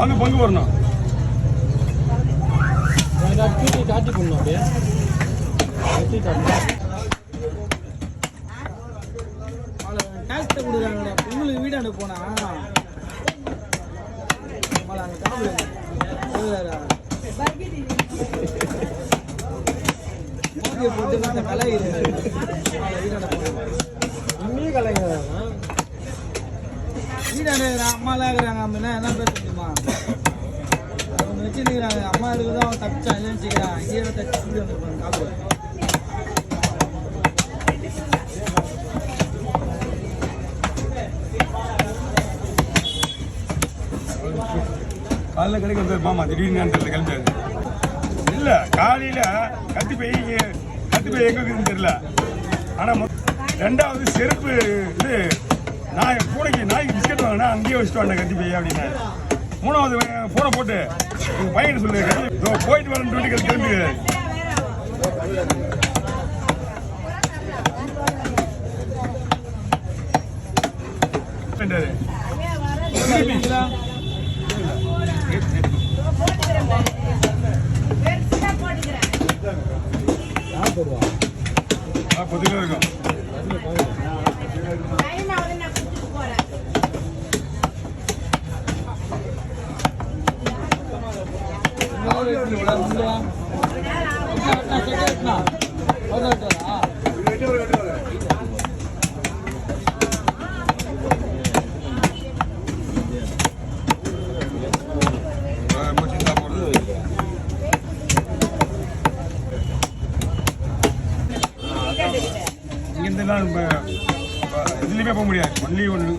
பங்கு வரணும். காட்டி போடணும் அப்படியே டாக்ஸ் கொடுக்குறாங்கடா உங்களுக்கு வீடாண்டு போனா போட்டு அந்த கலை வீடாண்டு அம்மாலாம் இருக்கிறாங்க அப்படின்னா என்ன பேச முடியுமா அவங்க வச்சுருக்கிறாங்க அம்மா இருக்குதான் அவன் தப்பிச்சான் இல்லைன்னு வச்சுக்கிறான் இங்கே தச்சு வந்துருப்பாங்க காப்பு காலைல கடைக்கு வந்தார் மாமா திடீர்னு தெரியல கிளம்பியாரு. இல்லை காலையில் கத்தி பை எங்கே இருக்குதுன்னு தெரியல. ஆனால் ரெண்டாவது செருப்பு இது நாய்க்கு பிஸ்கட் வாங்கினா அங்கேயே வச்சுட்டு வந்தேன் கத்தி பை அப்படின்னா. மூணாவது ஃபோனை போட்டு உங்கள் பையன் சொல்லு போயிட்டு வரேன்னு சொல்லி கிளம்பி பொதுவாக இருக்கும். இங்கேருந்துலாம் இதுலேயுமே போக முடியாது. ஒன்லி ஒன்று